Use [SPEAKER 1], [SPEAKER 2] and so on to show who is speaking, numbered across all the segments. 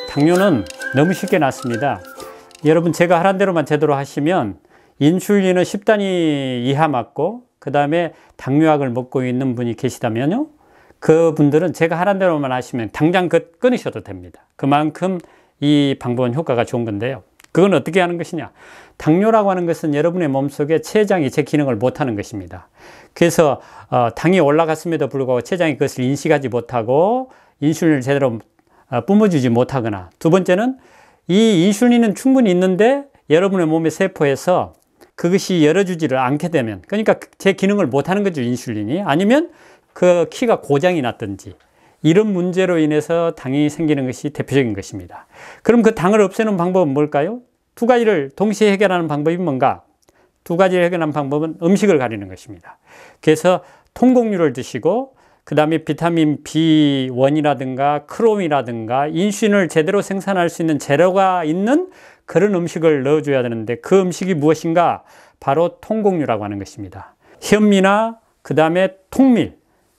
[SPEAKER 1] 당뇨는 너무 쉽게 낫습니다. 여러분, 제가 하란 대로만 제대로 하시면 인슐린을 10단위 이하 맞고 그 다음에 당뇨약을 먹고 있는 분이 계시다면요, 그분들은 제가 하란 대로만 하시면 당장 끊으셔도 됩니다. 그만큼 이 방법은 효과가 좋은 건데요. 그건 어떻게 하는 것이냐? 당뇨라고 하는 것은 여러분의 몸속에 췌장이 제 기능을 못하는 것입니다. 그래서 당이 올라갔음에도 불구하고 췌장이 그것을 인식하지 못하고 인슐린을 제대로 뿜어주지 못하거나, 두 번째는 이 인슐린은 충분히 있는데 여러분의 몸의 세포에서 그것이 열어주지를 않게 되면, 그러니까 제 기능을 못하는 거죠, 인슐린이. 아니면 그 키가 고장이 났든지 이런 문제로 인해서 당이 생기는 것이 대표적인 것입니다. 그럼 그 당을 없애는 방법은 뭘까요? 두 가지를 동시에 해결하는 방법이 뭔가? 두 가지를 해결하는 방법은 음식을 가리는 것입니다. 그래서 통곡류를 드시고, 그 다음에 비타민 B1이라든가 크롬이라든가 인슐린을 제대로 생산할 수 있는 재료가 있는 그런 음식을 넣어줘야 되는데, 그 음식이 무엇인가? 바로 통곡류라고 하는 것입니다. 현미나 그 다음에 통밀,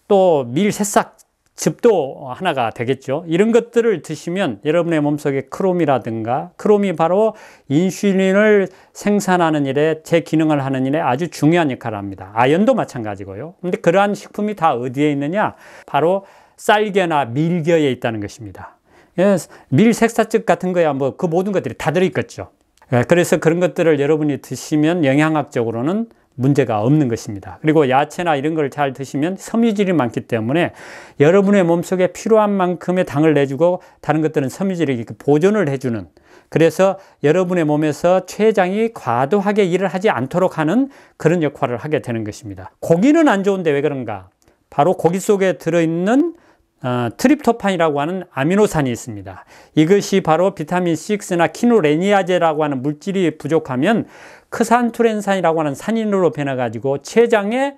[SPEAKER 1] 또 밀 새싹 즙도 하나가 되겠죠. 이런 것들을 드시면 여러분의 몸속에 크롬이라든가, 크롬이 바로 인슐린을 생산하는 일에, 제 기능을 하는 일에 아주 중요한 역할을 합니다. 아연도 마찬가지고요. 근데 그러한 식품이 다 어디에 있느냐? 바로 쌀겨나 밀겨에 있다는 것입니다. 밀 색사즙 같은 거야 뭐 그 모든 것들이 다 들어있겠죠. 그래서 그런 것들을 여러분이 드시면 영양학적으로는 문제가 없는 것입니다. 그리고 야채나 이런 걸 잘 드시면 섬유질이 많기 때문에 여러분의 몸속에 필요한 만큼의 당을 내주고, 다른 것들은 섬유질을 이렇게 보존을 해주는, 그래서 여러분의 몸에서 췌장이 과도하게 일을 하지 않도록 하는 그런 역할을 하게 되는 것입니다. 고기는 안 좋은데 왜 그런가? 바로 고기 속에 들어있는 트립토판이라고 하는 아미노산이 있습니다. 이것이 바로 비타민 6나 키노레니아제라고 하는 물질이 부족하면 크산투렌산이라고 하는 산인으로 변해가지고 췌장에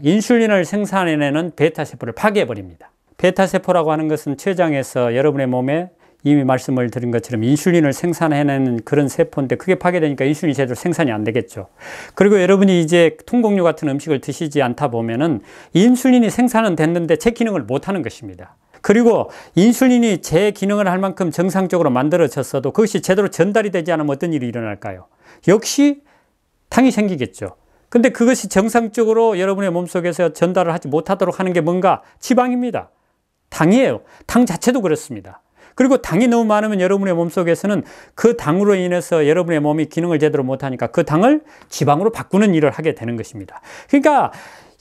[SPEAKER 1] 인슐린을 생산해내는 베타세포를 파괴해버립니다. 베타세포라고 하는 것은 췌장에서 여러분의 몸에 이미 말씀을 드린 것처럼 인슐린을 생산해내는 그런 세포인데, 그게 파괴되니까 인슐린이 제대로 생산이 안 되겠죠. 그리고 여러분이 이제 통곡류 같은 음식을 드시지 않다 보면은 인슐린이 생산은 됐는데 제 기능을 못 하는 것입니다. 그리고 인슐린이 제 기능을 할 만큼 정상적으로 만들어졌어도 그것이 제대로 전달이 되지 않으면 어떤 일이 일어날까요? 역시 당이 생기겠죠. 근데 그것이 정상적으로 여러분의 몸속에서 전달을 하지 못하도록 하는 게 뭔가? 지방입니다. 당이에요. 당 자체도 그렇습니다. 그리고 당이 너무 많으면 여러분의 몸속에서는 그 당으로 인해서 여러분의 몸이 기능을 제대로 못하니까 그 당을 지방으로 바꾸는 일을 하게 되는 것입니다. 그러니까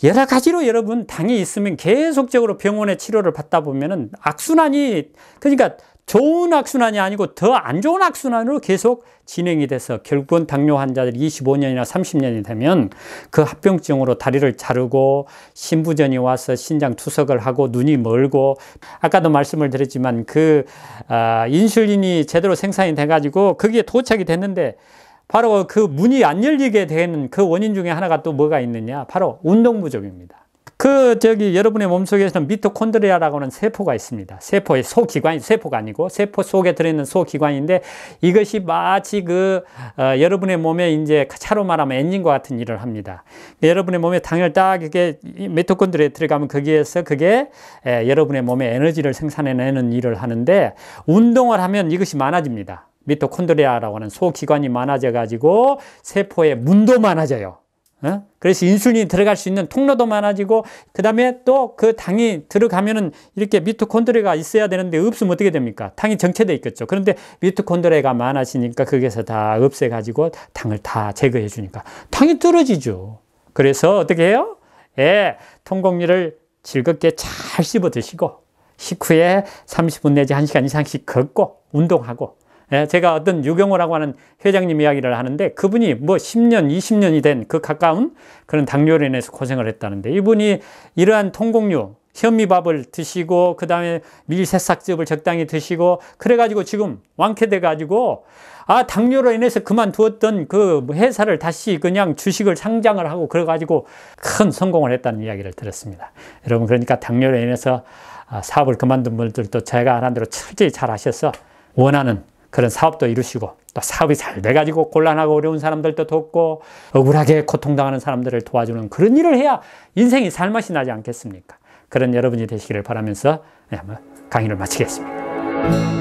[SPEAKER 1] 여러 가지로 여러분 당이 있으면 계속적으로 병원에 치료를 받다 보면은 악순환이, 그러니까 좋은 악순환이 아니고 더 안 좋은 악순환으로 계속 진행이 돼서 결국은 당뇨 환자들이 25년이나 30년이 되면 그 합병증으로 다리를 자르고 신부전이 와서 신장 투석을 하고 눈이 멀고, 아까도 말씀을 드렸지만 인슐린이 제대로 생산이 돼가지고 거기에 도착이 됐는데 바로 그 문이 안 열리게 되는 그 원인 중에 하나가 또 뭐가 있느냐? 바로 운동 부족입니다. 여러분의 몸속에서는 미토콘드리아라고 하는 세포가 있습니다. 세포의 소기관이, 세포가 아니고 세포 속에 들어있는 소기관인데, 이것이 마치 여러분의 몸에 이제 차로 말하면 엔진과 같은 일을 합니다. 여러분의 몸에 당을 딱 이렇게 미토콘드리아에 들어가면 거기에서 그게 여러분의 몸에 에너지를 생산해내는 일을 하는데, 운동을 하면 이것이 많아집니다. 미토콘드리아라고 하는 소기관이 많아져 가지고 세포의 문도 많아져요. 그래서 인슐린이 들어갈 수 있는 통로도 많아지고, 그 다음에 또 그 당이 들어가면은 이렇게 미토콘드리아가 있어야 되는데 없으면 어떻게 됩니까? 당이 정체되어 있겠죠. 그런데 미토콘드리아가 많아지니까 거기에서 다 없애가지고 당을 다 제거해 주니까 당이 떨어지죠. 그래서 어떻게 해요? 통곡류를 즐겁게 잘 씹어 드시고, 식후에 30분 내지 1시간 이상씩 걷고 운동하고, 제가 어떤 유경호라고 하는 회장님 이야기를 하는데, 그분이 뭐 10년, 20년이 된 그 가까운 그런 당뇨로 인해서 고생을 했다는데, 이분이 이러한 통곡류, 현미밥을 드시고, 그 다음에 밀새싹즙을 적당히 드시고, 그래가지고 지금 완쾌돼가지고, 당뇨로 인해서 그만두었던 그 회사를 다시 그냥 주식을 상장을 하고, 그래가지고 큰 성공을 했다는 이야기를 들었습니다. 여러분, 그러니까 당뇨로 인해서 사업을 그만둔 분들도 제가 하는 대로 철저히 잘 하셔서 원하는 그런 사업도 이루시고, 또 사업이 잘 돼가지고 곤란하고 어려운 사람들도 돕고 억울하게 고통당하는 사람들을 도와주는 그런 일을 해야 인생이 살맛이 나지 않겠습니까? 그런 여러분이 되시기를 바라면서 강의를 마치겠습니다.